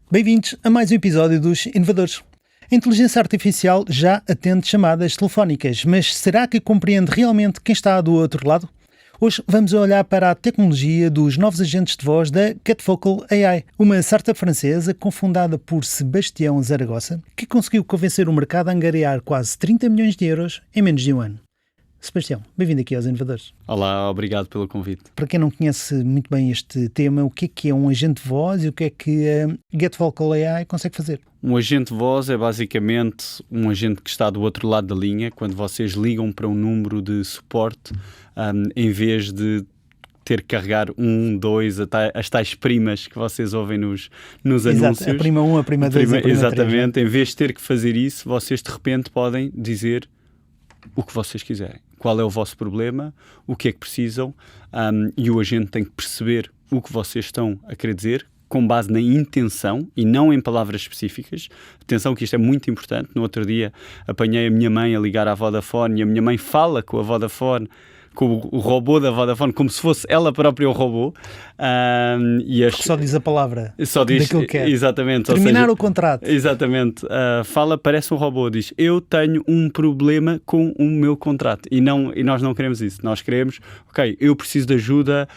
Bem-vindos a mais um episódio dos Inovadores. A inteligência artificial já atende chamadas telefónicas, mas será que compreende realmente quem está do outro lado? Hoje vamos olhar para a tecnologia dos novos agentes de voz da Catfocal AI, uma startup francesa cofundada por Sebastião Zaragoza, que conseguiu convencer o mercado a angariar quase 30 milhões de euros em menos de um ano. Sebastião, bem-vindo aqui aos Inovadores. Olá, obrigado pelo convite. Para quem não conhece muito bem este tema, o que é um agente de voz e o que é que a Catfocal AI consegue fazer? Um agente de voz é basicamente um agente que está do outro lado da linha, quando vocês ligam para um número de suporte, em vez de ter que carregar 1, 2, as tais primas que vocês ouvem nos anúncios. Exato, a prima 1, a prima 2 e a prima 3. Exatamente, em vez de ter que fazer isso, vocês de repente podem dizer o que vocês quiserem. Qual é o vosso problema, o que é que precisam, e o agente tem que perceber o que vocês estão a querer dizer, com base na intenção e não em palavras específicas. Atenção que isto é muito importante. No outro dia apanhei a minha mãe a ligar à Vodafone e a minha mãe fala com a Vodafone, com o robô da Vodafone, como se fosse ela própria o robô. Porque só diz a palavra daquilo que quer. Exatamente. Terminar o contrato. Exatamente. Fala, parece um robô, diz, eu tenho um problema com o meu contrato. E nós não queremos isso. Nós queremos, ok, eu preciso de ajuda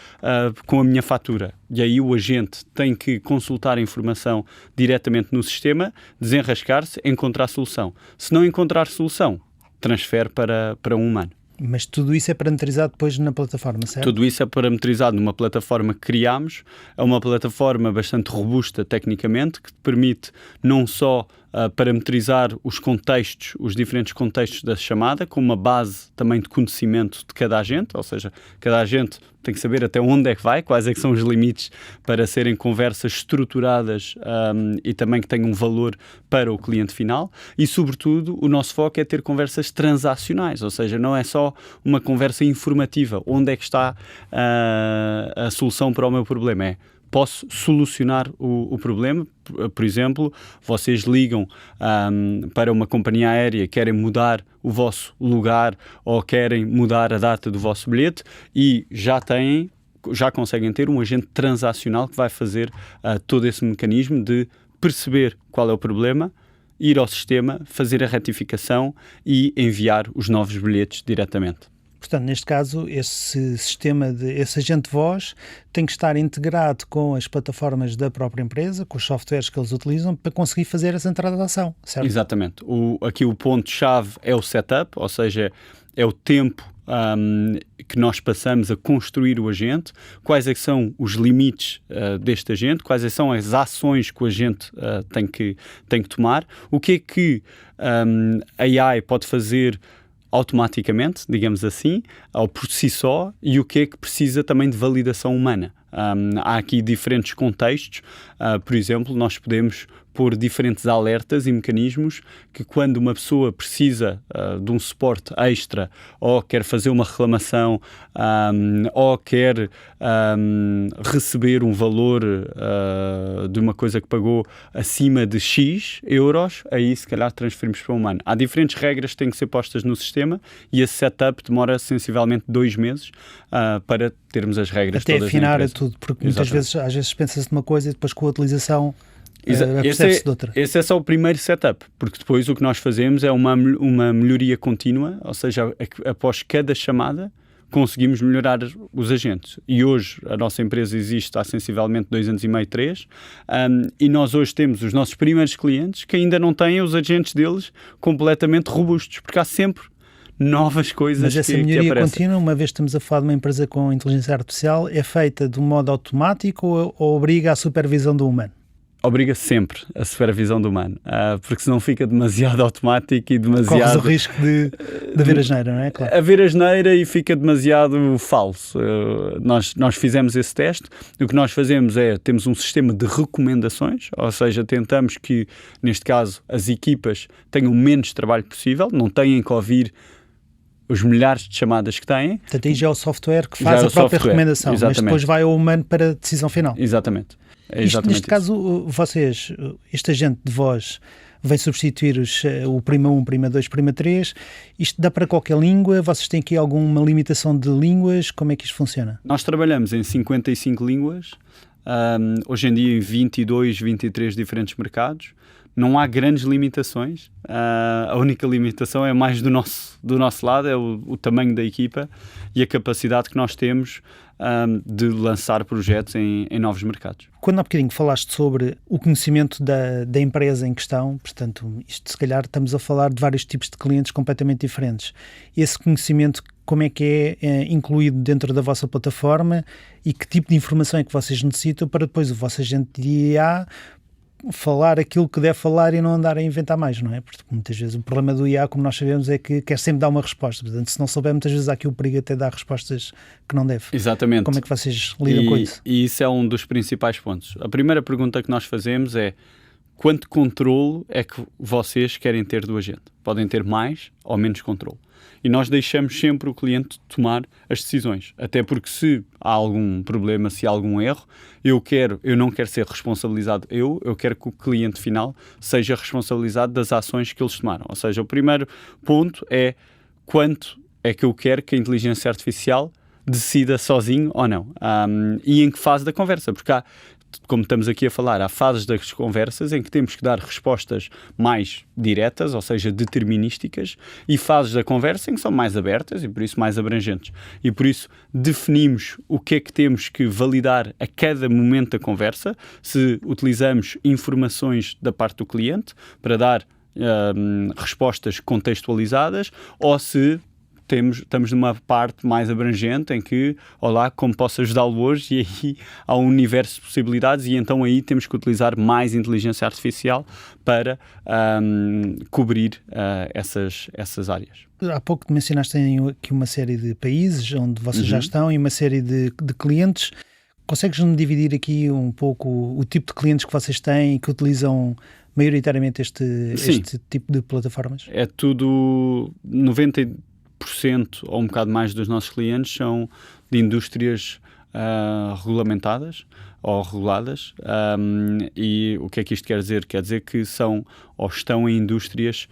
com a minha fatura. E aí o agente tem que consultar a informação diretamente no sistema, desenrascar-se, encontrar solução. Se não encontrar solução, transfere para um humano. Mas tudo isso é parametrizado depois na plataforma, certo? Tudo isso é parametrizado numa plataforma que criámos. É uma plataforma bastante robusta tecnicamente, que permite não só parametrizar os contextos, os diferentes contextos da chamada, com uma base também de conhecimento de cada agente, ou seja, cada agente tem que saber até onde é que vai, quais é que são os limites para serem conversas estruturadas e também que tenham um valor para o cliente final. E, sobretudo, o nosso foco é ter conversas transacionais, ou seja, não é só uma conversa informativa, onde é que está a solução para o meu problema, é posso solucionar o problema. Por exemplo, vocês ligam para uma companhia aérea, querem mudar o vosso lugar ou querem mudar a data do vosso bilhete e já conseguem ter um agente transacional que vai fazer todo esse mecanismo de perceber qual é o problema, ir ao sistema, fazer a retificação e enviar os novos bilhetes diretamente. Portanto, neste caso, esse agente de voz tem que estar integrado com as plataformas da própria empresa, com os softwares que eles utilizam, para conseguir fazer essa transação, certo? Exatamente. Aqui o ponto-chave é o setup, ou seja, é o tempo que nós passamos a construir o agente, quais é que são os limites deste agente, quais é que são as ações que o agente tem que tomar, o que é que a AI pode fazer automaticamente, digamos assim, ou por si só, e o que é que precisa também de validação humana. Há aqui diferentes contextos, por exemplo, nós podemos pôr diferentes alertas e mecanismos que quando uma pessoa precisa de um suporte extra ou quer fazer uma reclamação ou quer receber um valor de uma coisa que pagou acima de X euros, aí se calhar transferimos para o humano. Há diferentes regras que têm que ser postas no sistema e esse setup demora sensivelmente 2 meses para termos as regras até todas afinar a tudo, porque muitas vezes, às vezes pensa-se de uma coisa e depois com a utilização percebe-se de outra. Esse é só o primeiro setup, porque depois o que nós fazemos é uma melhoria contínua, ou seja, após cada chamada conseguimos melhorar os agentes. E hoje a nossa empresa existe há sensivelmente 2 anos e meio, 3, e nós hoje temos os nossos primeiros clientes que ainda não têm os agentes deles completamente robustos, porque há sempre novas coisas. Mas essa melhoria contínua, uma vez estamos a falar de uma empresa com inteligência artificial, é feita de um modo automático ou obriga à supervisão do humano? Obriga sempre a supervisão do humano, porque senão fica demasiado automático e demasiado... Corres o risco de haver asneira, não é? Claro. Haver asneira e fica demasiado falso. Nós fizemos esse teste. O que nós fazemos temos um sistema de recomendações, ou seja, tentamos que, neste caso, as equipas tenham o menos trabalho possível, não tenham que ouvir os milhares de chamadas que têm. Portanto, aí já é o software que faz a própria recomendação, exatamente. Mas depois vai ao humano para a decisão final. Exatamente. Neste caso, este agente de voz vem substituir o Prima 1, Prima 2, Prima 3. Isto dá para qualquer língua? Vocês têm aqui alguma limitação de línguas? Como é que isto funciona? Nós trabalhamos em 55 línguas. hoje em dia em 22, 23 diferentes mercados. Não há grandes limitações. A única limitação é mais do nosso lado, é o tamanho da equipa e a capacidade que nós temos de lançar projetos em novos mercados. Quando há bocadinho falaste sobre o conhecimento da empresa em questão, portanto, isto se calhar estamos a falar de vários tipos de clientes completamente diferentes. Esse conhecimento, como é que é incluído dentro da vossa plataforma e que tipo de informação é que vocês necessitam para depois o vosso agente de IA falar aquilo que deve falar e não andar a inventar mais, não é? Porque muitas vezes o problema do IA, como nós sabemos, é que quer sempre dar uma resposta. Portanto, se não souber, muitas vezes há aqui o perigo até de dar respostas que não deve. Exatamente. Como é que vocês lidam com isso? E isso é um dos principais pontos. A primeira pergunta que nós fazemos é: quanto controle é que vocês querem ter do agente? Podem ter mais ou menos controle. E nós deixamos sempre o cliente tomar as decisões. Até porque se há algum problema, se há algum erro, eu não quero ser responsabilizado eu quero que o cliente final seja responsabilizado das ações que eles tomaram. Ou seja, o primeiro ponto é quanto é que eu quero que a inteligência artificial decida sozinho ou não. E em que fase da conversa, porque como estamos aqui a falar, há fases das conversas em que temos que dar respostas mais diretas, ou seja, determinísticas, e fases da conversa em que são mais abertas e por isso mais abrangentes. E por isso definimos o que é que temos que validar a cada momento da conversa, se utilizamos informações da parte do cliente para dar respostas contextualizadas ou se estamos numa parte mais abrangente em que, olá, como posso ajudá-lo hoje? E aí há um universo de possibilidades e então aí temos que utilizar mais inteligência artificial para cobrir essas áreas. Há pouco mencionaste aqui uma série de países onde vocês já estão e uma série de clientes. Consegues-me dividir aqui um pouco o tipo de clientes que vocês têm e que utilizam maioritariamente este tipo de plataformas? É tudo 90% ou um bocado mais dos nossos clientes são de indústrias regulamentadas ou reguladas. E o que é que isto quer dizer? Quer dizer que são ou estão em indústrias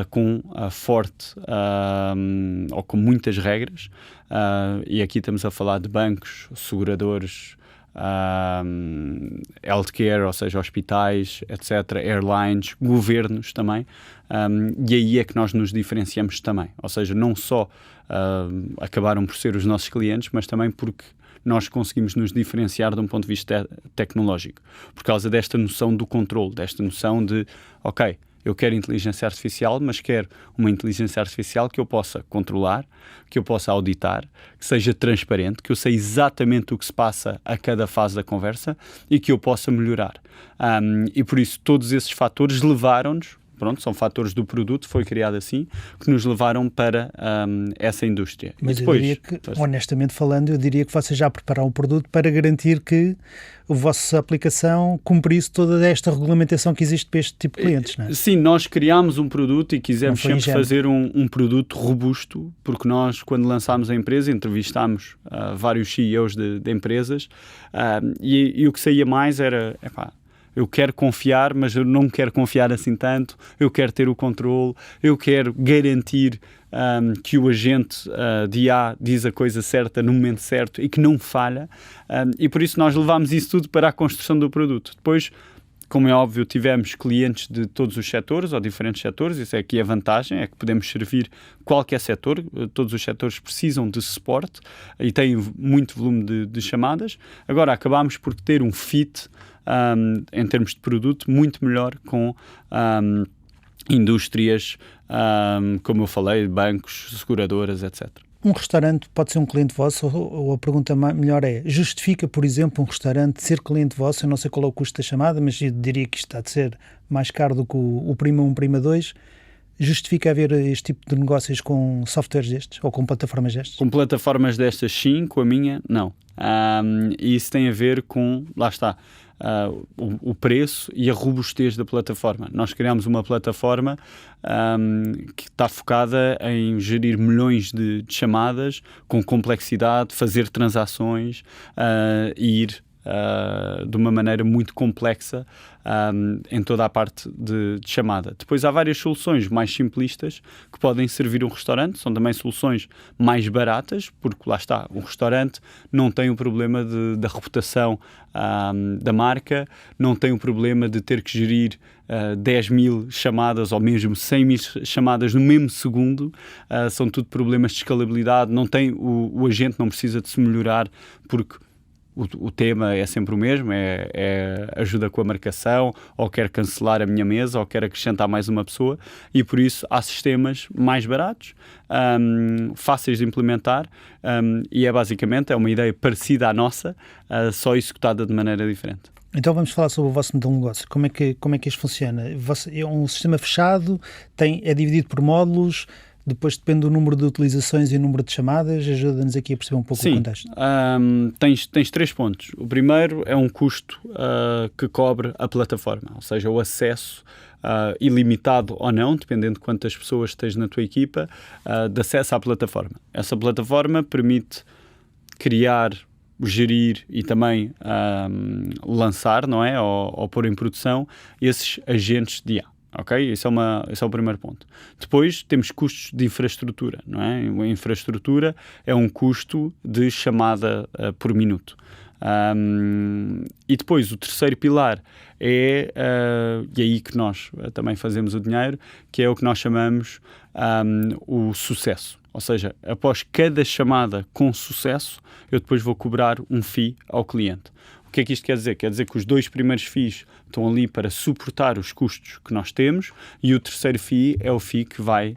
com forte ou com muitas regras. E aqui estamos a falar de bancos, seguradores, healthcare, ou seja, hospitais, etc., airlines, governos também, e aí é que nós nos diferenciamos também, ou seja, não só acabaram por ser os nossos clientes, mas também porque nós conseguimos nos diferenciar de um ponto de vista tecnológico, por causa desta noção do controle, desta noção de, ok, eu quero inteligência artificial, mas quero uma inteligência artificial que eu possa controlar, que eu possa auditar, que seja transparente, que eu sei exatamente o que se passa a cada fase da conversa e que eu possa melhorar. E por isso todos esses fatores levaram-nos, são fatores do produto, foi criado assim, que nos levaram para essa indústria. Mas depois, eu diria que, honestamente falando, eu diria que vocês já prepararam o produto para garantir que a vossa aplicação cumprise toda esta regulamentação que existe para este tipo de clientes, não é? Sim, nós criámos um produto e quisemos sempre fazer um produto robusto, porque nós, quando lançámos a empresa, entrevistámos vários CEOs de empresas e o que saía mais era... eu quero confiar, mas eu não quero confiar assim tanto, eu quero ter o controle, eu quero garantir que o agente de IA diz a coisa certa no momento certo e que não falha, e por isso nós levámos isso tudo para a construção do produto. Depois, como é óbvio, tivemos clientes de todos os setores ou diferentes setores, isso é aqui a vantagem, é que podemos servir qualquer setor, todos os setores precisam de suporte e têm muito volume de chamadas. Agora, acabámos por ter um fit em termos de produto muito melhor com indústrias, como eu falei, bancos, seguradoras, etc. Um restaurante pode ser um cliente vosso ou a pergunta melhor é, justifica, por exemplo, um restaurante ser cliente vosso? Eu não sei qual é o custo da chamada, mas eu diria que isto está de ser mais caro do que o Prima 1, Prima 2. Justifica haver este tipo de negócios com softwares destes ou com plataformas destas? Com plataformas destas sim, com a minha não. E isso tem a ver com, lá está, o preço e a robustez da plataforma. Nós criamos uma plataforma que está focada em gerir milhões de chamadas com complexidade, fazer transações e ir de uma maneira muito complexa em toda a parte de chamada. Depois há várias soluções mais simplistas que podem servir um restaurante, são também soluções mais baratas, porque lá está, um restaurante não tem o problema da reputação da marca, não tem o problema de ter que gerir 10 mil chamadas ou mesmo 100 mil chamadas no mesmo segundo. São tudo problemas de escalabilidade, não tem, o agente não precisa de se melhorar porque o tema é sempre o mesmo, é ajuda com a marcação, ou quer cancelar a minha mesa, ou quer acrescentar mais uma pessoa, e por isso há sistemas mais baratos, fáceis de implementar, e basicamente uma ideia parecida à nossa, só executada de maneira diferente. Então vamos falar sobre o vosso modelo de negócio. Como é que isto funciona? É um sistema fechado, é dividido por módulos, depois depende do número de utilizações e o número de chamadas. Ajuda-nos aqui a perceber um pouco o contexto. Tens 3 pontos. O primeiro é um custo que cobre a plataforma, ou seja, o acesso ilimitado ou não, dependendo de quantas pessoas tens na tua equipa, de acesso à plataforma. Essa plataforma permite criar, gerir e também lançar, não é? Ou pôr em produção esses agentes de IA. Ok? Esse é o primeiro ponto. Depois temos custos de infraestrutura, não é? A infraestrutura é um custo de chamada por minuto. E depois o terceiro pilar e aí que nós também fazemos o dinheiro, que é o que nós chamamos o sucesso. Ou seja, após cada chamada com sucesso, eu depois vou cobrar um fee ao cliente. O que é que isto quer dizer? Quer dizer que os 2 primeiros fees estão ali para suportar os custos que nós temos e o terceiro fee é o fee que vai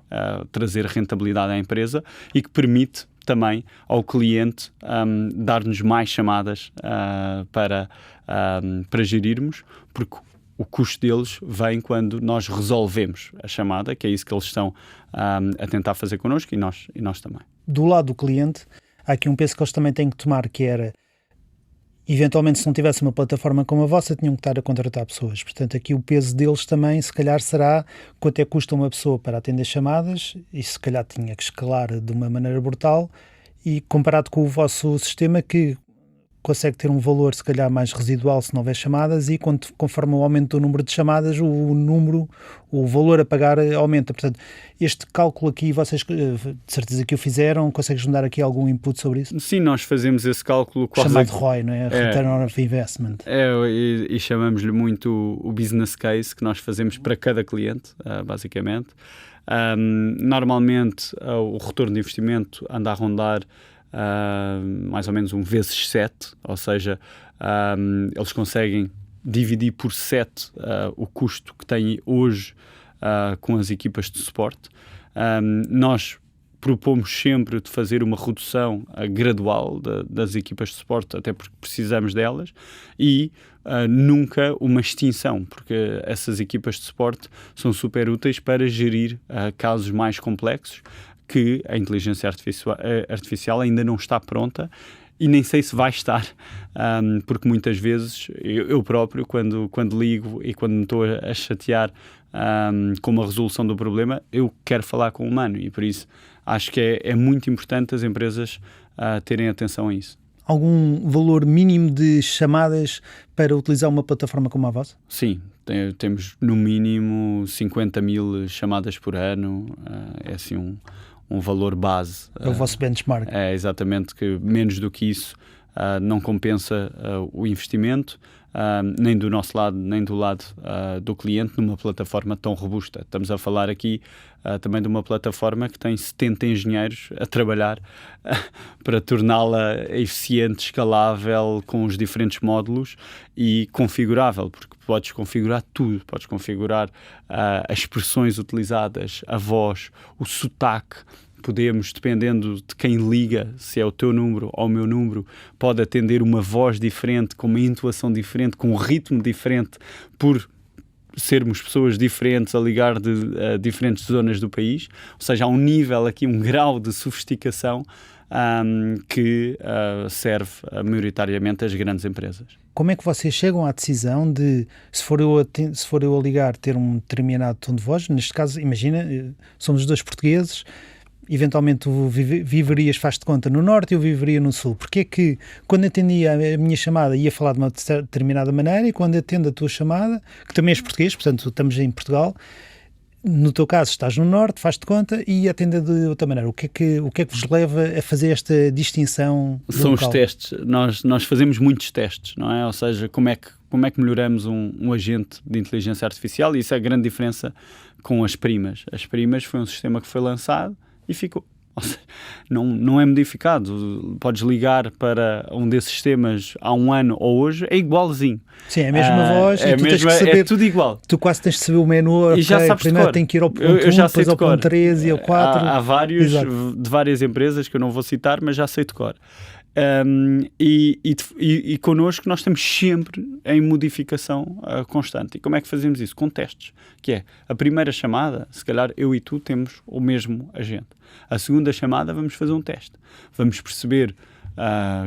trazer rentabilidade à empresa e que permite também ao cliente dar-nos mais chamadas para gerirmos, porque o custo deles vem quando nós resolvemos a chamada, que é isso que eles estão a tentar fazer connosco e nós também. Do lado do cliente, há aqui um peso que eles também têm que tomar, que era, eventualmente, se não tivesse uma plataforma como a vossa, tinham que estar a contratar pessoas. Portanto, aqui o peso deles também, se calhar, será quanto é que custa uma pessoa para atender chamadas, e se calhar tinha que escalar de uma maneira brutal, e comparado com o vosso sistema, que consegue ter um valor, se calhar, mais residual se não houver chamadas, e conforme o aumento do número de chamadas, o valor a pagar aumenta. Portanto, este cálculo aqui, vocês de certeza que o fizeram, consegues-me dar aqui algum input sobre isso? Sim, nós fazemos esse cálculo quase... Chamado ROI, não é? Return on Investment. E chamamos-lhe muito o business case que nós fazemos para cada cliente, basicamente. Normalmente, o retorno de investimento anda a rondar mais ou menos vezes 7, ou seja, eles conseguem dividir por 7 o custo que têm hoje com as equipas de suporte. Nós propomos sempre de fazer uma redução gradual das equipas de suporte, até porque precisamos delas, e nunca uma extinção, porque essas equipas de suporte são super úteis para gerir casos mais complexos, que a inteligência artificial ainda não está pronta e nem sei se vai estar, porque muitas vezes eu próprio, quando ligo e quando me estou a chatear com uma resolução do problema, eu quero falar com o humano e por isso acho que é muito importante as empresas terem atenção a isso. Algum valor mínimo de chamadas para utilizar uma plataforma como a vossa? Sim, temos no mínimo 50 mil chamadas por ano, é assim um valor base. É o vosso benchmark. É exatamente, que menos do que isso não compensa o investimento, nem do nosso lado, nem do lado do cliente, numa plataforma tão robusta. Estamos a falar aqui também de uma plataforma que tem 70 engenheiros a trabalhar para torná-la eficiente, escalável, com os diferentes módulos e configurável, porque podes configurar tudo, podes configurar as expressões utilizadas, a voz, o sotaque. Podemos, dependendo de quem liga, se é o teu número ou o meu número, pode atender uma voz diferente, com uma intuação diferente, com um ritmo diferente, por sermos pessoas diferentes a ligar de diferentes zonas do país. Ou seja, há um nível aqui, um grau de sofisticação que serve maioritariamente às grandes empresas. Como é que vocês chegam à decisão de, se for eu a ligar, ter um determinado tom de voz? Neste caso, imagina, somos 2 portugueses, eventualmente tu viverias, faz de conta, no Norte e eu viveria no Sul. Porque é que quando atendia a minha chamada ia falar de uma determinada maneira e quando atendo a tua chamada, que também és português, portanto estamos em Portugal, no teu caso estás no Norte, faz de conta e atende de outra maneira. O que é que vos leva a fazer esta distinção São local? Os testes. Nós fazemos muitos testes, não é? Ou seja, como é que melhoramos um agente de inteligência artificial, e isso é a grande diferença com as primas. As primas foi um sistema que foi lançado e ficou. Ou seja, não é modificado. Podes ligar para um desses sistemas há um ano ou hoje, é igualzinho. Sim, é a mesma voz, é, e tu tens que saber, é tudo igual. Tu quase tens de saber o menu, E já sabes primeiro de cor. tem que ir ao ponto eu 1, já sei depois de ao cor. ponto 3 e ao 4. Há vários, Exato. de várias empresas que eu não vou citar, mas já sei de cor. E connosco nós estamos sempre em modificação constante. E como é que fazemos isso? Com testes. Que é, a primeira chamada, se calhar eu e tu temos o mesmo agente. A segunda chamada vamos fazer um teste. Vamos perceber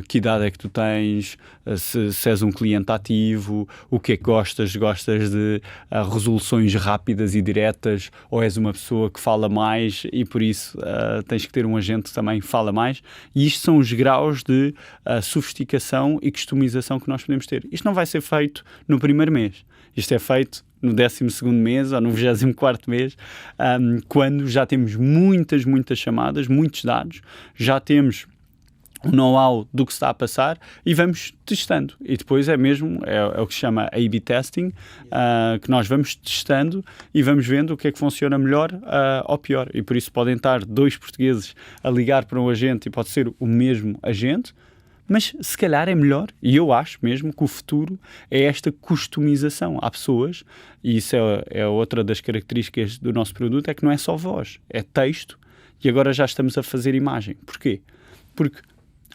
que idade é que tu tens, se és um cliente ativo, o que é que gostas de resoluções rápidas e diretas, ou és uma pessoa que fala mais e por isso tens que ter um agente que também fala mais. E isto são os graus de sofisticação e customização que nós podemos ter. Isto não vai ser feito no primeiro mês. Isto é feito no 12º mês ou no 24º mês, quando já temos muitas chamadas, muitos dados, já temos o know-how do que se está a passar e vamos testando. E depois é o que se chama A/B testing, que nós vamos testando e vamos vendo o que é que funciona melhor ou pior. E por isso podem estar 2 portugueses a ligar para um agente e pode ser o mesmo agente, mas se calhar é melhor, e eu acho mesmo que o futuro é esta customização. Há pessoas, e isso é outra das características do nosso produto, é que não é só voz, é texto, e agora já estamos a fazer imagem. Porquê? Porque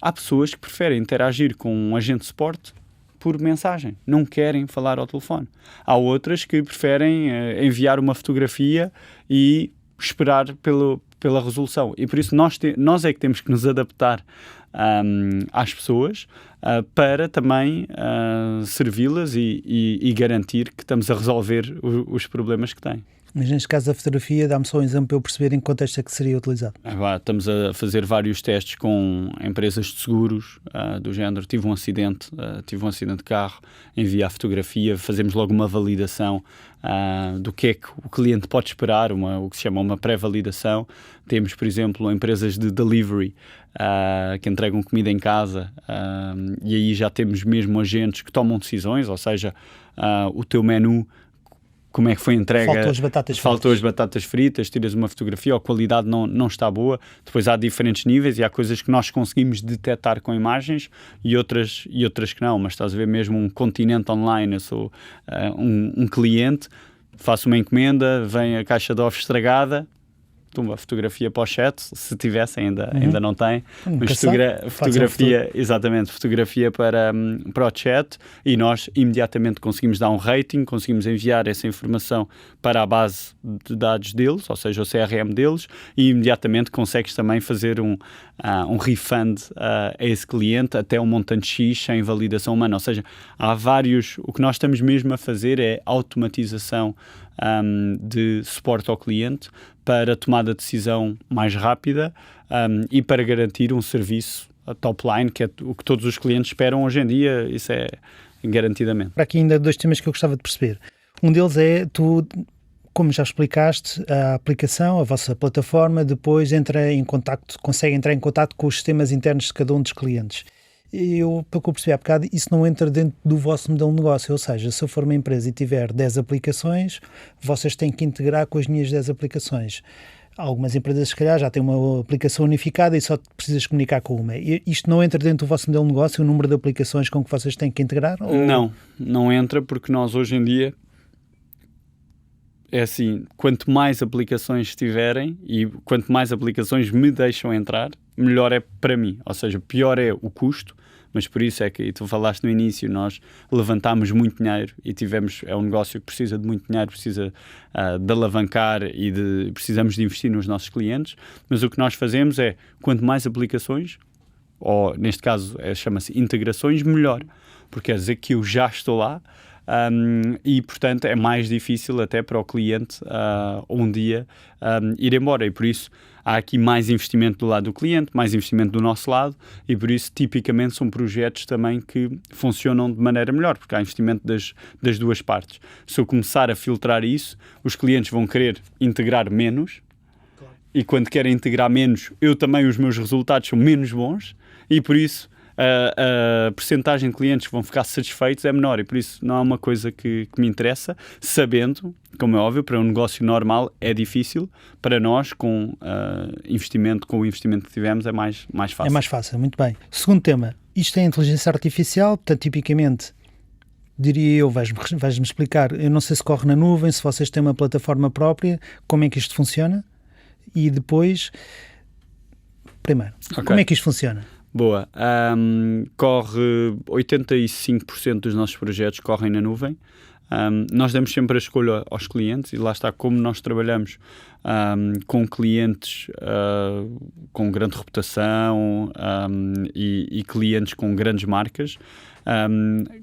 há pessoas que preferem interagir com um agente de suporte por mensagem, não querem falar ao telefone. Há outras que preferem enviar uma fotografia e esperar pela resolução. E por isso nós é que temos que nos adaptar às pessoas para também servi-las e garantir que estamos a resolver os problemas que têm. Mas neste caso a fotografia, dá-me só um exemplo para eu perceber em que contexto é que seria utilizado. Estamos a fazer vários testes com empresas de seguros do género. Tive um acidente de carro, envia a fotografia, fazemos logo uma validação do que é que o cliente pode esperar, o que se chama uma pré-validação. Temos, por exemplo, empresas de delivery que entregam comida em casa e aí já temos mesmo agentes que tomam decisões, ou seja, o teu menu, como é que foi a entrega, faltou as batatas fritas, tiras uma fotografia, a qualidade não está boa. Depois há diferentes níveis e há coisas que nós conseguimos detectar com imagens e outras que não, mas estás a ver mesmo um Continente Online, eu sou um cliente, faço uma encomenda, vem a caixa de ovos estragada, uma fotografia para o chat, se tivesse, ainda não tem, mas fotografia para o chat, e nós imediatamente conseguimos dar um rating, conseguimos enviar essa informação para a base de dados deles, ou seja, o CRM deles, e imediatamente consegues também fazer um refund a esse cliente até um montante X sem validação humana. Ou seja, há vários, o que nós estamos mesmo a fazer é automatização de suporte ao cliente para tomada de decisão mais rápida e para garantir um serviço top line, que é o que todos os clientes esperam hoje em dia, isso é garantidamente. Para aqui ainda 2 temas que eu gostava de perceber. Um deles é, tu, como já explicaste, a aplicação, a vossa plataforma, depois consegue entrar em contacto com os sistemas internos de cada um dos clientes. Pelo que eu percebi há bocado, isso não entra dentro do vosso modelo de negócio, ou seja, se eu for uma empresa e tiver 10 aplicações, vocês têm que integrar com as minhas 10 aplicações. Algumas empresas, se calhar, já têm uma aplicação unificada e só precisas comunicar com uma. Isto não entra dentro do vosso modelo de negócio, o número de aplicações com que vocês têm que integrar? Ou... Não entra, porque nós hoje em dia é assim, quanto mais aplicações tiverem e quanto mais aplicações me deixam entrar, melhor é para mim. Ou seja, pior é o custo, mas por isso é que, e tu falaste no início, nós levantámos muito dinheiro e é um negócio que precisa de muito dinheiro, precisa de alavancar e precisamos de investir nos nossos clientes, mas o que nós fazemos é, quanto mais aplicações, ou neste caso chama-se integrações, melhor, porque quer dizer que eu já estou lá, e, portanto, é mais difícil até para o cliente um dia ir embora. E, por isso, há aqui mais investimento do lado do cliente, mais investimento do nosso lado, e, por isso, tipicamente, são projetos também que funcionam de maneira melhor, porque há investimento das duas partes. Se eu começar a filtrar isso, os clientes vão querer integrar menos, e quando querem integrar menos, os meus resultados são menos bons, e por isso a percentagem de clientes que vão ficar satisfeitos é menor, e por isso não é uma coisa que me interessa, sabendo, como é óbvio, para um negócio normal é difícil, para nós com o investimento que tivemos é mais fácil. É mais fácil, muito bem. Segundo tema, isto é inteligência artificial, portanto, tipicamente, diria eu, vais-me explicar, eu não sei se corre na nuvem, se vocês têm uma plataforma própria, como é que isto funciona? E depois, primeiro, como é que isto funciona? Boa. Corre 85% dos nossos projetos correm na nuvem. Nós damos sempre a escolha aos clientes e lá está, como nós trabalhamos com clientes com grande reputação e clientes com grandes marcas,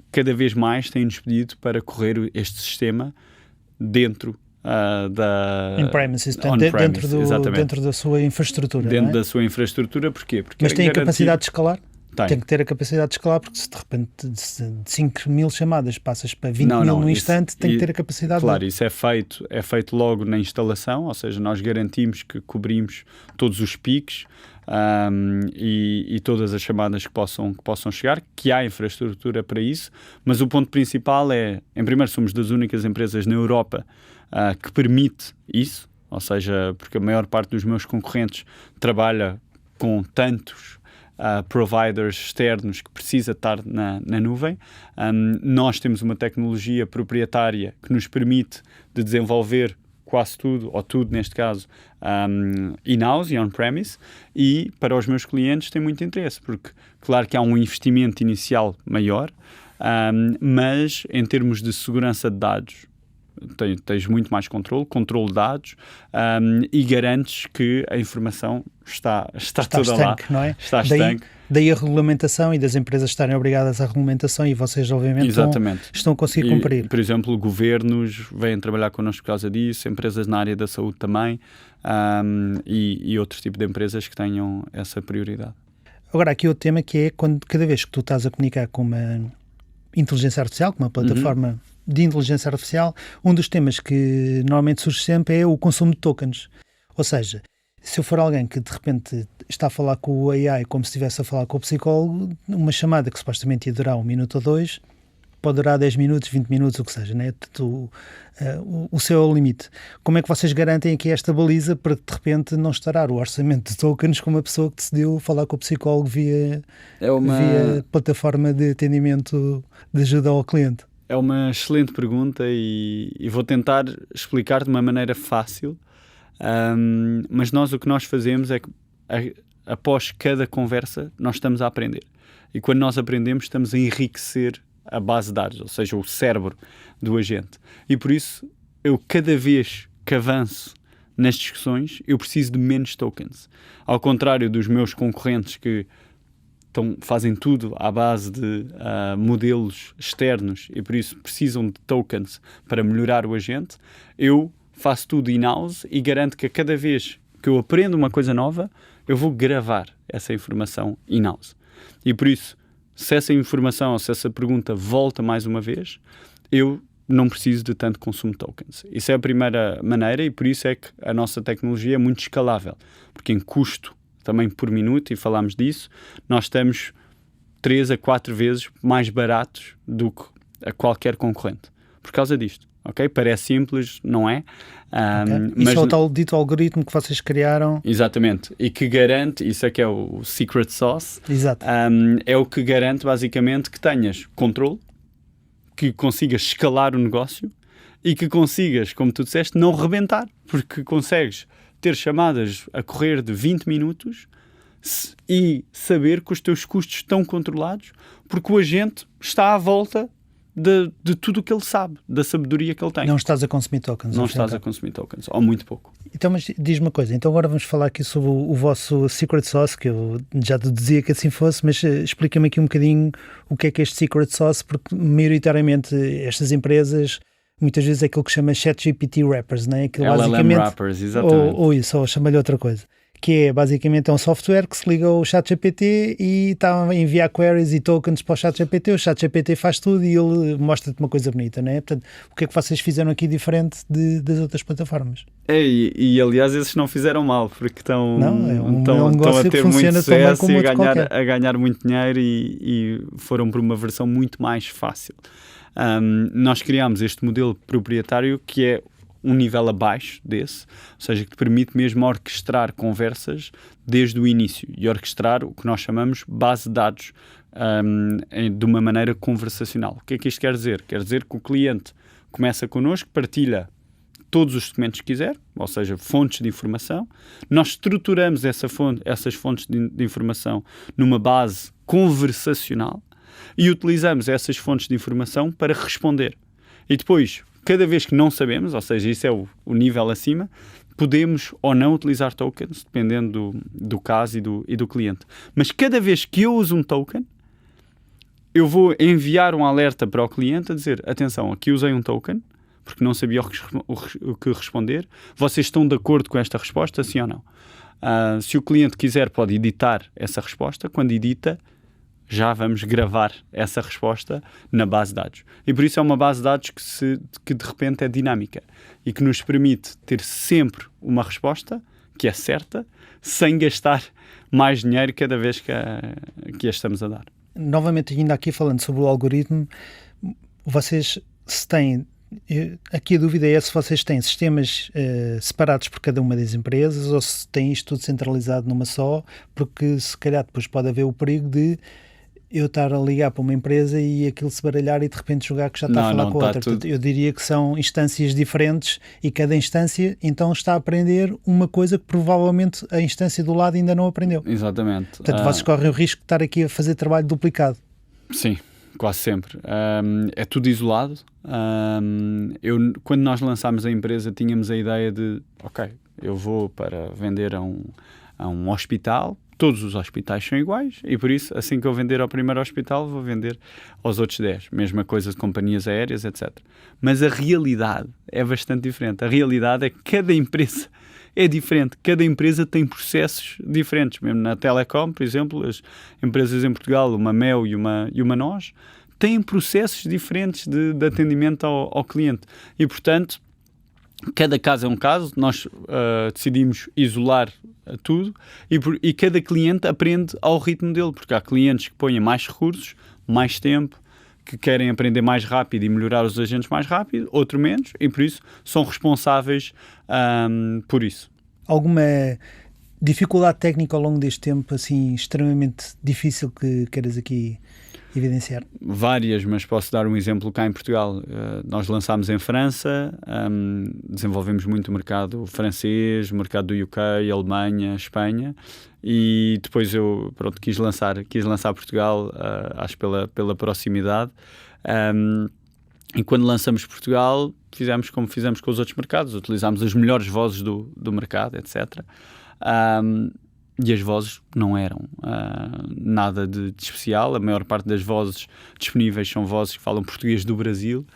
cada vez mais têm-nos pedido para correr este sistema dentro on-premises, dentro da sua infraestrutura. Dentro da sua infraestrutura, porquê? Porque mas tem a capacidade de escalar? Tem que ter a capacidade de escalar, porque se de repente de 5.000 chamadas passas para 20.000 no instante, tem que ter a capacidade. Claro, isso é feito logo na instalação, ou seja, nós garantimos que cobrimos todos os picos e todas as chamadas que possam chegar, que há infraestrutura para isso, mas o ponto principal é, em primeiro, somos das únicas empresas na Europa que permite isso, ou seja, porque a maior parte dos meus concorrentes trabalha com tantos providers externos que precisa estar na nuvem. Nós temos uma tecnologia proprietária que nos permite de desenvolver quase tudo, ou tudo neste caso, in-house e on-premise, e para os meus clientes tem muito interesse, porque claro que há um investimento inicial maior, mas em termos de segurança de dados, tens muito mais controle de dados e garantes que a informação está toda lá. Não é? Está estanque. Daí a regulamentação e das empresas estarem obrigadas à regulamentação e vocês, obviamente, estão a conseguir cumprir. Por exemplo, governos vêm trabalhar connosco por causa disso, empresas na área da saúde também e outros tipos de empresas que tenham essa prioridade. Agora, aqui outro tema que é cada vez que tu estás a comunicar com uma inteligência artificial, com uma plataforma de inteligência artificial, um dos temas que normalmente surge sempre é o consumo de tokens. Ou seja, se eu for alguém que de repente está a falar com o AI como se estivesse a falar com o psicólogo, uma chamada que supostamente ia durar 1 minuto ou 2, pode durar 10 minutos, 20 minutos, o que seja, né? O seu é o limite. Como é que vocês garantem aqui esta baliza para que de repente não estourar o orçamento de tokens com uma pessoa que decidiu falar com o psicólogo via plataforma de atendimento de ajuda ao cliente? É uma excelente pergunta e vou tentar explicar de uma maneira fácil, mas o que nós fazemos é que após cada conversa nós estamos a aprender. E quando nós aprendemos estamos a enriquecer a base de dados, ou seja, o cérebro do agente. E por isso, eu cada vez que avanço nas discussões, eu preciso de menos tokens. Ao contrário dos meus concorrentes que fazem tudo à base de modelos externos e por isso precisam de tokens para melhorar o agente, eu faço tudo in-house e garanto que a cada vez que eu aprendo uma coisa nova, eu vou gravar essa informação in-house. E por isso, se essa informação ou se essa pergunta volta mais uma vez, eu não preciso de tanto consumo de tokens. Isso é a primeira maneira e por isso é que a nossa tecnologia é muito escalável, porque em custo também por minuto, e falámos disso, nós estamos 3 a 4 vezes mais baratos do que a qualquer concorrente. Por causa disto, ok? Parece simples, não é? Mas isso é o tal dito algoritmo que vocês criaram. Exatamente. E que garante, isso é que é o secret sauce. Exato. É o que garante basicamente que tenhas controle, que consigas escalar o negócio e que consigas, como tu disseste, não rebentar, porque consegues ter chamadas a correr de 20 minutos e saber que os teus custos estão controlados porque o agente está à volta de tudo o que ele sabe, da sabedoria que ele tem. Não estás a consumir tokens. Não estás a consumir tokens, ou muito pouco. Então, mas diz-me uma coisa, então agora vamos falar aqui sobre o vosso secret sauce, que eu já deduzia que assim fosse, mas explica-me aqui um bocadinho o que é este secret sauce, porque maioritariamente estas empresas, muitas vezes é aquilo que chama ChatGPT wrappers, não é? Aquilo LLM basicamente, wrappers, exatamente. ou isso, ou chama-lhe outra coisa. Que é basicamente um software que se liga ao ChatGPT e está a enviar queries e tokens para o ChatGPT. O ChatGPT faz tudo e ele mostra-te uma coisa bonita, não é? Portanto, o que é que vocês fizeram aqui diferente das outras plataformas? E aliás, esses não fizeram mal, porque estão negócio a ter que muito funciona tão bem sucesso como e outro qualquer. a ganhar muito dinheiro e foram por uma versão muito mais fácil. Nós criámos este modelo proprietário que é um nível abaixo desse, ou seja, que te permite mesmo orquestrar conversas desde o início e orquestrar o que nós chamamos base de dados de uma maneira conversacional. O que é que isto quer dizer? Quer dizer que o cliente começa connosco, partilha todos os documentos que quiser, ou seja, fontes de informação. Nós estruturamos essas fontes de informação numa base conversacional e utilizamos essas fontes de informação para responder. E depois, cada vez que não sabemos, ou seja, isso é o nível acima, podemos ou não utilizar tokens, dependendo do caso e do cliente. Mas cada vez que eu uso um token, eu vou enviar um alerta para o cliente a dizer, atenção, aqui usei um token, porque não sabia o que responder. Vocês estão de acordo com esta resposta, sim ou não? Se o cliente quiser, pode editar essa resposta. Quando edita, já vamos gravar essa resposta na base de dados. E por isso é uma base de dados que de repente é dinâmica e que nos permite ter sempre uma resposta que é certa, sem gastar mais dinheiro cada vez que a estamos a dar. Novamente, ainda aqui falando sobre o algoritmo, vocês se têm... Aqui a dúvida é se vocês têm sistemas separados por cada uma das empresas ou se têm isto tudo centralizado numa só, porque se calhar depois pode haver o perigo de eu estar a ligar para uma empresa e aquilo se baralhar e de repente jogar que já está a falar com a outra. Portanto, eu diria que são instâncias diferentes e cada instância então está a aprender uma coisa que provavelmente a instância do lado ainda não aprendeu. Exatamente. Portanto, vocês correm o risco de estar aqui a fazer trabalho duplicado. Sim, quase sempre. É tudo isolado. Quando nós lançámos a empresa, tínhamos a ideia de, ok, eu vou para vender a um hospital. Todos os hospitais são iguais e por isso, assim que eu vender ao primeiro hospital, vou vender aos outros 10. Mesma coisa de companhias aéreas, etc. Mas a realidade é bastante diferente. A realidade é que cada empresa é diferente. Cada empresa tem processos diferentes. Mesmo na telecom, por exemplo, as empresas em Portugal, uma Mel e uma NOS, têm processos diferentes de atendimento ao cliente. E, portanto, cada caso é um caso. Nós decidimos isolar tudo e cada cliente aprende ao ritmo dele, porque há clientes que põem mais recursos, mais tempo, que querem aprender mais rápido e melhorar os agentes mais rápido, outro menos, e por isso são responsáveis por isso. Alguma dificuldade técnica ao longo deste tempo, assim, extremamente difícil que queiras aqui evidenciar? Várias, mas posso dar um exemplo cá em Portugal. Nós lançámos em França, desenvolvemos muito o mercado francês, o mercado do UK, Alemanha, Espanha, e depois eu quis lançar Portugal, acho pela proximidade. E quando lançamos Portugal, fizemos como fizemos com os outros mercados, utilizámos as melhores vozes do mercado, etc. E as vozes não eram nada de especial. A maior parte das vozes disponíveis são vozes que falam português do Brasil,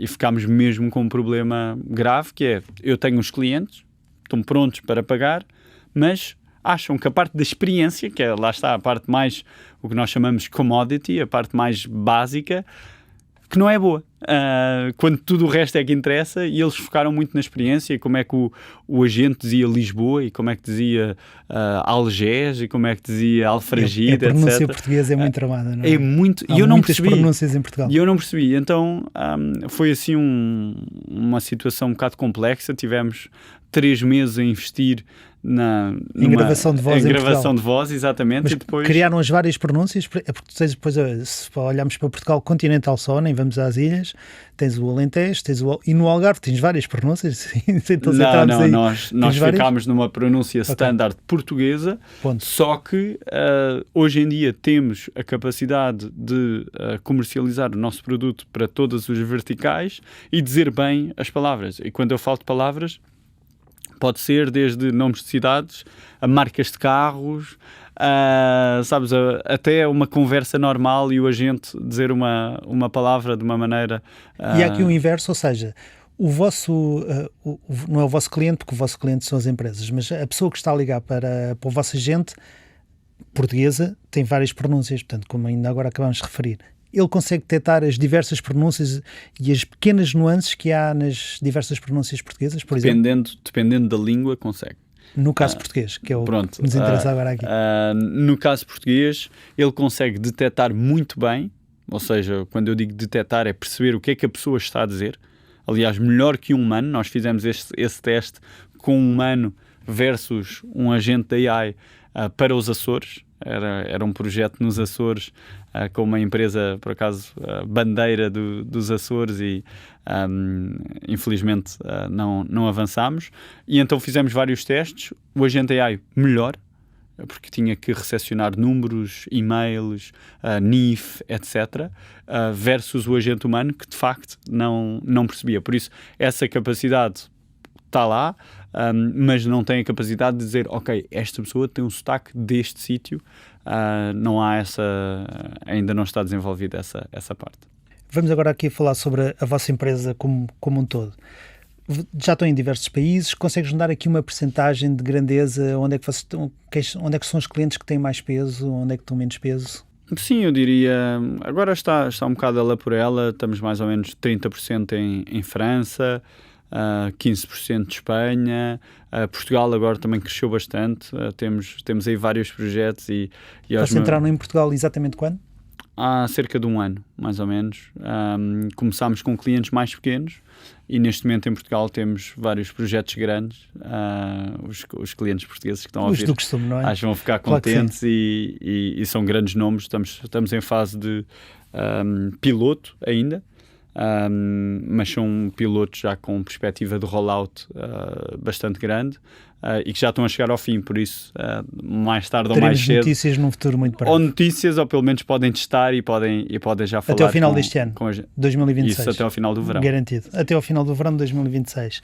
e ficámos mesmo com um problema grave, que é, eu tenho os clientes, estão prontos para pagar, mas acham que a parte da experiência, que é, lá está, a parte mais, o que nós chamamos commodity, a parte mais básica, que não é boa, quando tudo o resto é que interessa, e eles focaram muito na experiência, como é que o agente dizia Lisboa, e como é que dizia Algés, e como é que dizia Alfragide, etc. A pronúncia portuguesa é muito tramada, não é? É muito, e eu não percebi. Pronúncias em Portugal. E eu não percebi, então foi assim uma situação um bocado complexa. Tivemos 3 meses a investir em gravação de voz em gravação de voz, exatamente. Mas e depois criaram as várias pronúncias, porque depois, se olharmos para Portugal continental só, nem vamos às ilhas, tens o Alentejo, e no Algarve tens várias pronúncias. Nós ficámos numa pronúncia standard portuguesa, só que hoje em dia temos a capacidade de comercializar o nosso produto para todas as verticais e dizer bem as palavras. E quando eu falo de palavras, Pode ser desde nomes de cidades, a marcas de carros, sabes, até uma conversa normal e o agente dizer uma palavra de uma maneira... E há aqui o inverso, ou seja, o vosso, não é o vosso cliente, porque o vosso cliente são as empresas, mas a pessoa que está a ligar para o vosso agente portuguesa tem várias pronúncias, portanto, como ainda agora acabamos de referir. Ele consegue detectar as diversas pronúncias e as pequenas nuances que há nas diversas pronúncias portuguesas, por exemplo? Dependendo da língua, consegue. No caso português, que é o que nos interessa agora aqui. No caso português, ele consegue detectar muito bem, ou seja, quando eu digo detectar, é perceber o que é que a pessoa está a dizer. Aliás, melhor que um humano. Nós fizemos esse teste com um humano versus um agente da AI para os Açores. Era um projeto nos Açores com uma empresa, por acaso, bandeira dos Açores e infelizmente não avançámos. E então fizemos vários testes. O agente AI melhor, porque tinha que recepcionar números, e-mails, NIF, etc., versus o agente humano que de facto não percebia. Por isso, essa capacidade está lá, mas não tem a capacidade de dizer, ok, esta pessoa tem um sotaque deste sítio. Não há ainda não está desenvolvida essa parte. Vamos agora aqui falar sobre a vossa empresa como um todo. Já estão em diversos países, consegues-nos dar aqui uma percentagem de grandeza, onde é que vocês estão, onde é que são os clientes que têm mais peso, onde é que estão menos peso? Sim, eu diria, agora está um bocado ela por ela, estamos mais ou menos 30% em França, 15% de Espanha, Portugal agora também cresceu bastante, temos aí vários projetos. Vocês entraram em Portugal exatamente quando? Há cerca de um ano, mais ou menos. Começámos com clientes mais pequenos e neste momento em Portugal temos vários projetos grandes. Os clientes portugueses que estão a ouvir, do costume, não é? Acho que vão ficar contentes, claro, e são grandes nomes. Estamos em fase de piloto ainda. Mas são pilotos já com perspectiva de rollout bastante grande e que já estão a chegar ao fim, por isso mais tarde ou mais cedo notícias num futuro muito breve, ou notícias, ou pelo menos podem testar e podem já falar até ao final deste ano, 2026. Isso, até ao final do verão, garantido, até ao final do verão de 2026.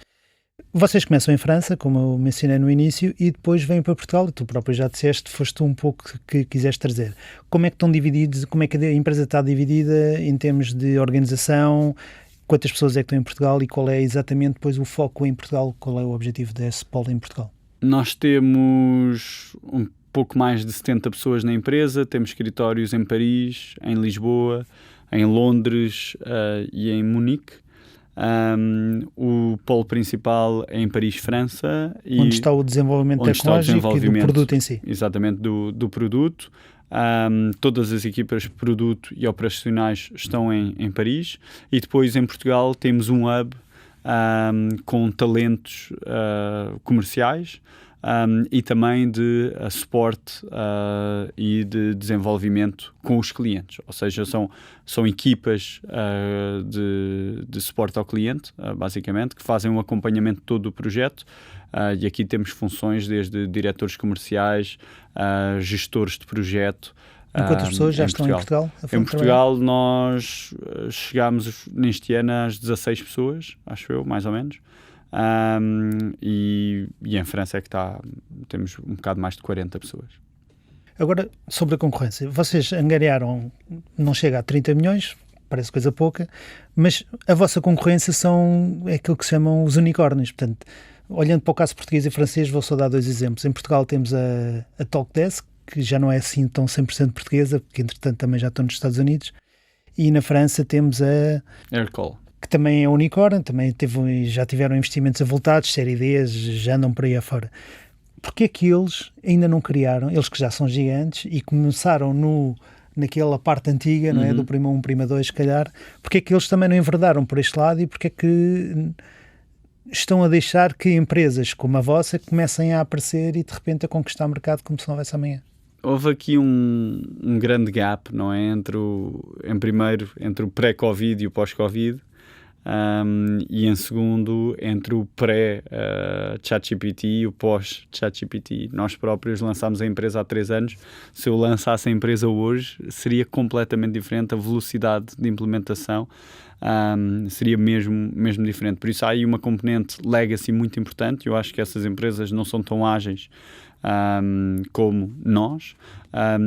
Vocês começam em França, como eu mencionei no início, e depois vêm para Portugal, e tu próprio já disseste, foste tu um pouco que quiseste trazer. Como é que estão divididos, como é que a empresa está dividida em termos de organização, quantas pessoas é que estão em Portugal e qual é exatamente depois o foco em Portugal, qual é o objetivo desse polo em Portugal? Nós temos um pouco mais de 70 pessoas na empresa, temos escritórios em Paris, em Lisboa, em Londres e em Munique. O polo principal é em Paris, França. Onde está o desenvolvimento tecnológico e do produto em si. Exatamente, do produto. Todas as equipas de produto e operacionais estão em Paris. E depois em Portugal temos um hub com talentos comerciais e também de suporte e de desenvolvimento com os clientes, ou seja, são equipas de suporte ao cliente, basicamente, que fazem um acompanhamento todo do projeto, e aqui temos funções desde diretores comerciais, gestores de projeto. E quantas pessoas já estão em Portugal? Em Portugal nós chegámos neste ano às 16 pessoas, acho eu, mais ou menos. E em França é que temos um bocado mais de 40 pessoas. Agora, sobre a concorrência, vocês angariaram, não chega a 30 milhões, parece coisa pouca, mas a vossa concorrência é aquilo que se chamam os unicórnios. Portanto, olhando para o caso português e francês, vou só dar dois exemplos. Em Portugal temos a Talkdesk, que já não é assim tão 100% portuguesa, porque entretanto também já estão nos Estados Unidos, e na França temos a Aircall, que também é unicórnio, também já tiveram investimentos avultados, série D, já andam por aí afora. Porquê é que eles ainda não criaram, eles que já são gigantes e começaram naquela parte antiga, não é? Do Prima 1, Prima 2, se calhar, porquê é que eles também não enverdaram por este lado e porquê é que estão a deixar que empresas como a vossa comecem a aparecer e de repente a conquistar o mercado como se não houvesse amanhã? Houve aqui um grande gap, não é? Entre o pré-Covid e o pós-Covid. e em segundo, entre o pré-ChatGPT e o pós-ChatGPT. Nós próprios lançámos a empresa há 3 anos. Se eu lançasse a empresa hoje, seria completamente diferente. A velocidade de implementação seria mesmo diferente. Por isso há aí uma componente legacy muito importante. Eu acho que essas empresas não são tão ágeis como nós,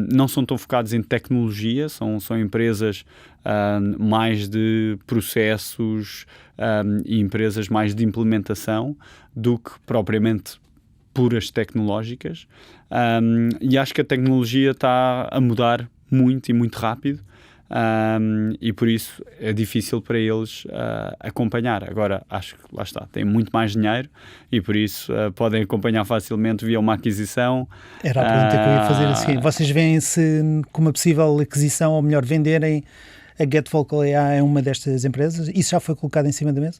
não são tão focados em tecnologia, são empresas mais de processos e empresas mais de implementação do que propriamente puras tecnológicas, e acho que a tecnologia está a mudar muito e muito rápido. E por isso é difícil para eles acompanhar. Agora, acho que lá está, têm muito mais dinheiro e por isso podem acompanhar facilmente via uma aquisição. Era a pergunta que eu ia fazer assim. Vocês veem-se como uma possível aquisição, ou melhor, venderem a GetVocal AI a uma destas empresas? Isso já foi colocado em cima da mesa?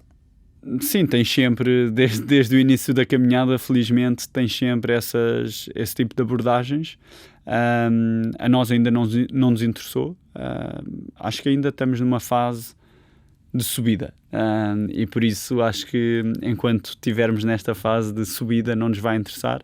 Sim, tens sempre, desde o início da caminhada, felizmente, tens sempre esse tipo de abordagens. A nós ainda não nos interessou. Acho que ainda estamos numa fase de subida, e por isso acho que enquanto estivermos nesta fase de subida não nos vai interessar.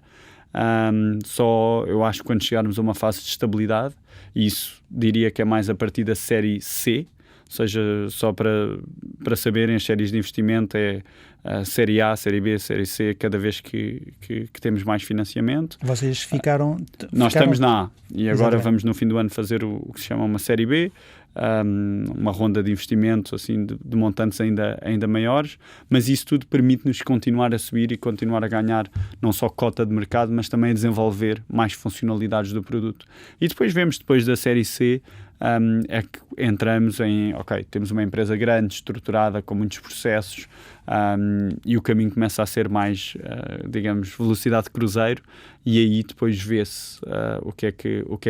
Só eu acho que quando chegarmos a uma fase de estabilidade, e isso diria que é mais a partir da série C, ou seja, só para saberem, as séries de investimento é a série A, série B, série C, cada vez que temos mais financiamento. Vocês ficaram... Nós estamos na A e agora Exatamente. vamos no fim do ano fazer o que se chama uma série B, uma ronda de investimento assim, de montantes ainda maiores, mas isso tudo permite-nos continuar a subir e continuar a ganhar não só cota de mercado, mas também a desenvolver mais funcionalidades do produto. E depois vemos, depois da série C, é que entramos em, ok, temos uma empresa grande, estruturada, com muitos processos, e o caminho começa a ser mais, digamos, velocidade de cruzeiro, e aí depois vê-se o que é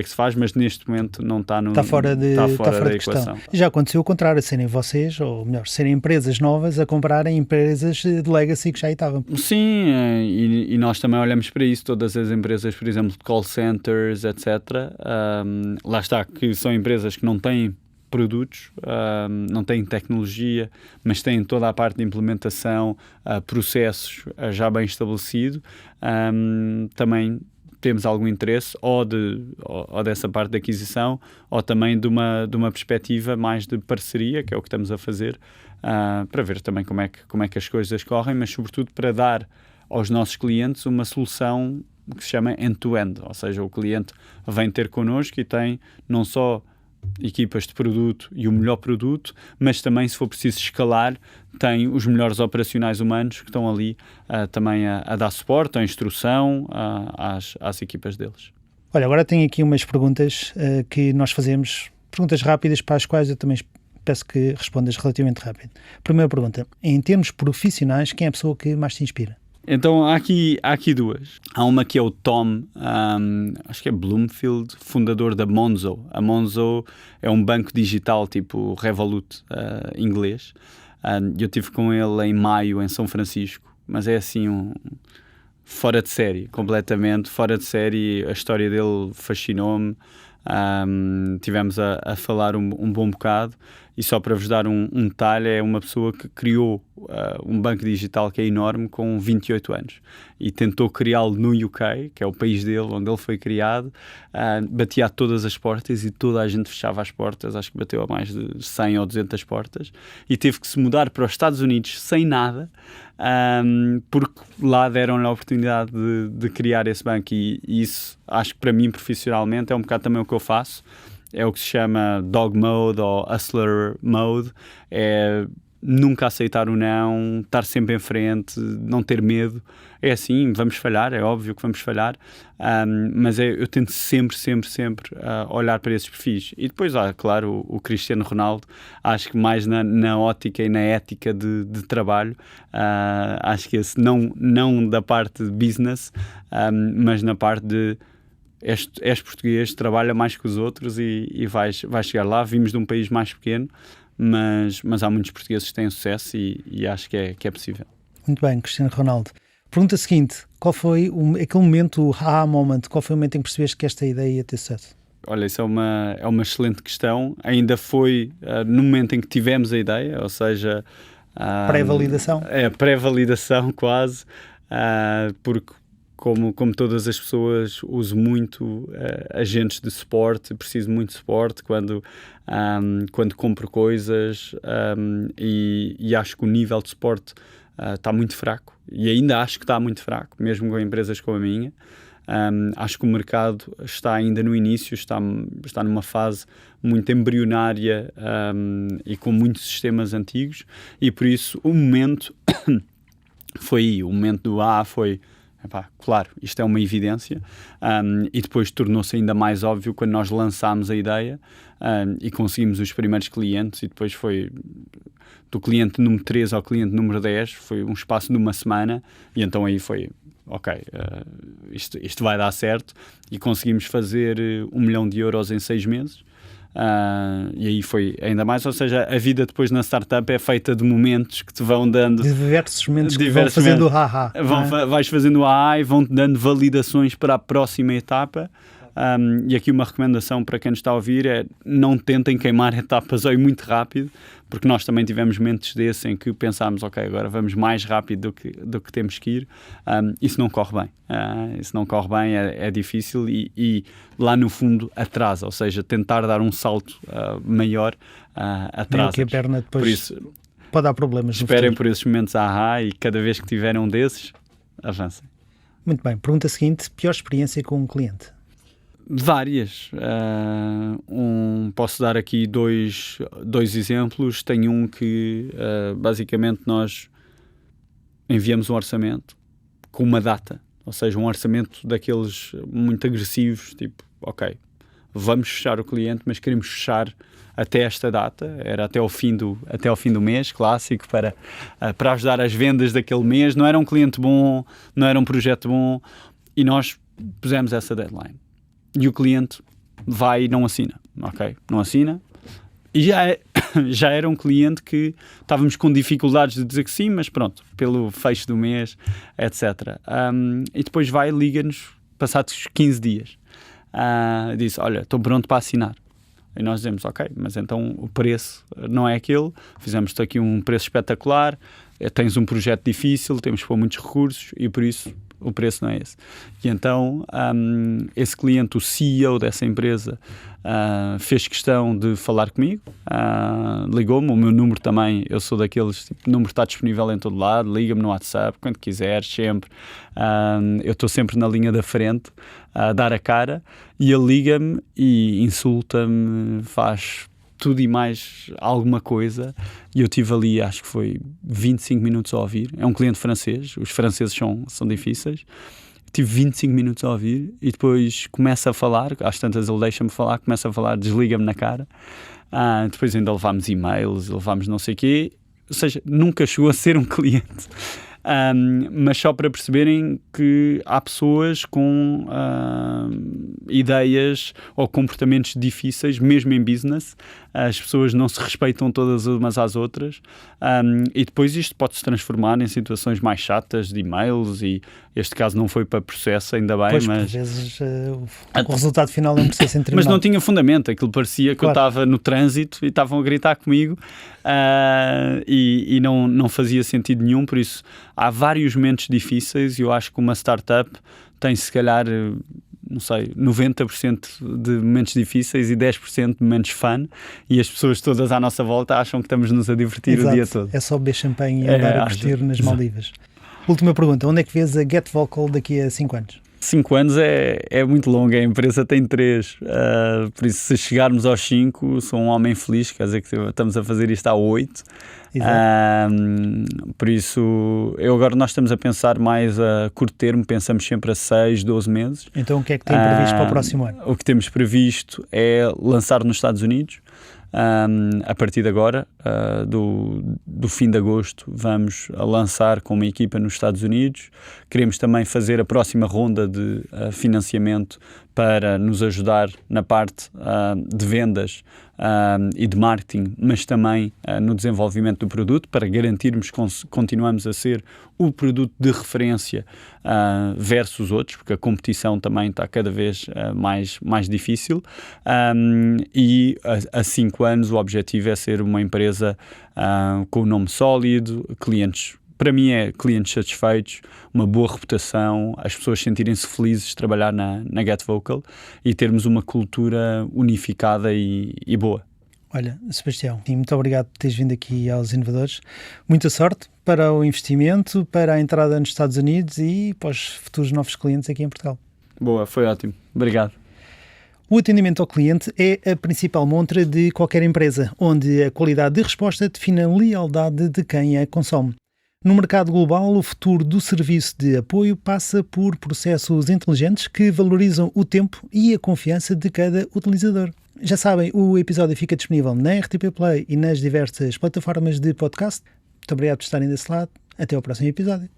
que se faz, mas neste momento não está no... Está fora da equação. questão. Já aconteceu o contrário, serem vocês, ou melhor, serem empresas novas a comprarem empresas de legacy que já aí estavam. Sim, e nós também olhamos para isso, todas as empresas, por exemplo, de call centers, etc. Lá está, que são empresas que não têm produtos, não têm tecnologia, mas têm toda a parte de implementação, processos já bem estabelecido. Também temos algum interesse ou dessa parte de aquisição, ou também de uma perspectiva mais de parceria, que é o que estamos a fazer, para ver também como é que as coisas correm, mas sobretudo para dar aos nossos clientes uma solução que se chama end-to-end, ou seja, o cliente vem ter connosco e tem não só equipas de produto e o melhor produto, mas também, se for preciso escalar, tem os melhores operacionais humanos que estão ali também a dar suporte, a instrução às equipas deles. Olha, agora tenho aqui umas perguntas que nós fazemos, perguntas rápidas para as quais eu também peço que respondas relativamente rápido. Primeira pergunta, em termos profissionais, quem é a pessoa que mais te inspira? Então há aqui duas. Há uma que é o Tom, acho que é Bloomfield, fundador da Monzo. A Monzo é um banco digital tipo Revolut inglês. Eu estive com ele em maio em São Francisco, mas é assim fora de série, completamente fora de série. A história dele fascinou-me. Tivemos a falar um bom bocado, e só para vos dar um detalhe, é uma pessoa que criou um banco digital que é enorme com 28 anos e tentou criá-lo no UK, que é o país dele, onde ele foi criado. Batia a todas as portas e toda a gente fechava as portas, acho que bateu a mais de 100 ou 200 portas, e teve que se mudar para os Estados Unidos sem nada, porque lá deram-lhe a oportunidade de criar esse banco, e isso acho que para mim profissionalmente é um bocado também o que eu faço. É o que se chama dog mode ou hustler mode, é nunca aceitar o não, estar sempre em frente, não ter medo. É assim, vamos falhar, é óbvio que vamos falhar, mas eu tento sempre olhar para esses perfis. E depois há, claro, o Cristiano Ronaldo, acho que mais na ótica e na ética de trabalho, acho que esse não da parte de business, mas na parte de és português, trabalha mais que os outros e vais chegar lá. Vimos de um país mais pequeno, mas há muitos portugueses que têm sucesso e acho que é possível. Muito bem, Cristiano Ronaldo. Pergunta seguinte, qual foi aquele momento, o aha moment, qual foi o momento em que percebeste que esta ideia ia ter sucesso? Olha, isso é uma excelente questão. Ainda foi no momento em que tivemos a ideia, ou seja, Pré-validação? É, pré-validação quase, porque como todas as pessoas, uso muito agentes de suporte, preciso muito de suporte quando compro coisas, e acho que o nível de suporte está muito fraco, e ainda acho que está muito fraco, mesmo com empresas como a minha. Acho que o mercado está ainda no início, está numa fase muito embrionária, e com muitos sistemas antigos, e por isso o momento foi o momento do foi, claro, isto é uma evidência, e depois tornou-se ainda mais óbvio quando nós lançámos a ideia, e conseguimos os primeiros clientes, e depois foi do cliente número 3 ao cliente número 10, foi um espaço de uma semana, e então aí foi ok, isto vai dar certo, e conseguimos fazer 1 milhão de euros em 6 meses, e aí foi ainda mais, ou seja, a vida depois na startup é feita de momentos que te vão dando... Diversos momentos que vão fazendo o ha-ha. Vais fazendo o ha-ha e vão-te dando validações para a próxima etapa. E aqui uma recomendação para quem nos está a ouvir é: não tentem queimar etapas aí muito rápido, porque nós também tivemos momentos desses em que pensámos, ok, agora vamos mais rápido do que temos que ir. Isso não corre bem. Isso não corre bem, é difícil, e lá no fundo atrasa, ou seja, tentar dar um salto maior atrasa. Que a perna depois, por isso, pode dar problemas. Esperem por esses momentos e cada vez que tiverem um desses, avancem. Muito bem. Pergunta seguinte: pior experiência com um cliente? Várias. Posso dar aqui dois exemplos. Tenho um que basicamente nós enviamos um orçamento com uma data, ou seja, um orçamento daqueles muito agressivos, tipo, ok, vamos fechar o cliente, mas queremos fechar até esta data, era até ao fim do mês, clássico, para ajudar as vendas daquele mês. Não era um cliente bom, não era um projeto bom, e nós pusemos essa deadline. E o cliente vai e não assina, ok? Não assina. E já era um cliente que estávamos com dificuldades de dizer que sim, mas pronto, pelo fecho do mês, etc. E depois liga-nos, passados 15 dias. Disse, olha, estou pronto para assinar. E nós dizemos, ok, mas então o preço não é aquele, fizemos-te aqui um preço espetacular, tens um projeto difícil, temos que pôr muitos recursos, e por isso o preço não é esse. E então esse cliente, o CEO dessa empresa, fez questão de falar comigo, ligou-me, o meu número também, eu sou daqueles, tipo, o número está disponível em todo lado, liga-me no WhatsApp, quando quiseres, sempre. Eu estou sempre na linha da frente a dar a cara, e ele liga-me e insulta-me, faz tudo e mais alguma coisa, e eu tive ali, acho que foi 25 minutos a ouvir. É um cliente francês, os franceses são difíceis. Tive 25 minutos a ouvir, e depois começa a falar, às tantas ele deixa-me falar, começa a falar, desliga-me na cara. Depois ainda levámos e-mails, levámos não sei o quê, ou seja, nunca chegou a ser um cliente. Mas só para perceberem que há pessoas com ideias ou comportamentos difíceis, mesmo em business. As pessoas não se respeitam todas umas às outras, e depois isto pode-se transformar em situações mais chatas de e-mails, e este caso não foi para processo, ainda bem, pois, mas... às vezes o resultado final é um processo em tribunal. Mas não tinha fundamento, aquilo parecia que eu estava no trânsito e estavam a gritar comigo, e não fazia sentido nenhum. Por isso há vários momentos difíceis, e eu acho que uma startup tem, se calhar, não sei, 90% de momentos difíceis e 10% de momentos fun, e as pessoas todas à nossa volta acham que estamos-nos a divertir. Exato. O dia todo. É só beber champanhe e andar a curtir nas Maldivas. Última pergunta: onde é que vês a Get Vocal daqui a 5 anos? 5 anos é muito longo, a empresa tem 3, por isso, se chegarmos aos 5, sou um homem feliz, quer dizer que estamos a fazer isto há 8. Por isso, nós estamos a pensar mais a curto termo, pensamos sempre a 6, 12 meses. Então o que é que tem previsto para o próximo ano? O que temos previsto é lançar nos Estados Unidos. A partir de agora, do fim de agosto, vamos lançar com uma equipa nos Estados Unidos. Queremos também fazer a próxima ronda de financiamento para nos ajudar na parte de vendas e de marketing, mas também no desenvolvimento do produto, para garantirmos que continuamos a ser o produto de referência versus outros, porque a competição também está cada vez mais difícil. E há 5 anos o objetivo é ser uma empresa com um nome sólido, clientes, para mim é clientes satisfeitos, uma boa reputação, as pessoas sentirem-se felizes de trabalhar na GetVocal e termos uma cultura unificada e boa. Olha, Sebastião, muito obrigado por teres vindo aqui aos Inovadores. Muita sorte para o investimento, para a entrada nos Estados Unidos e para os futuros novos clientes aqui em Portugal. Boa, foi ótimo. Obrigado. O atendimento ao cliente é a principal montra de qualquer empresa, onde a qualidade de resposta define a lealdade de quem a consome. No mercado global, o futuro do serviço de apoio passa por processos inteligentes que valorizam o tempo e a confiança de cada utilizador. Já sabem, o episódio fica disponível na RTP Play e nas diversas plataformas de podcast. Muito obrigado por estarem desse lado. Até ao próximo episódio.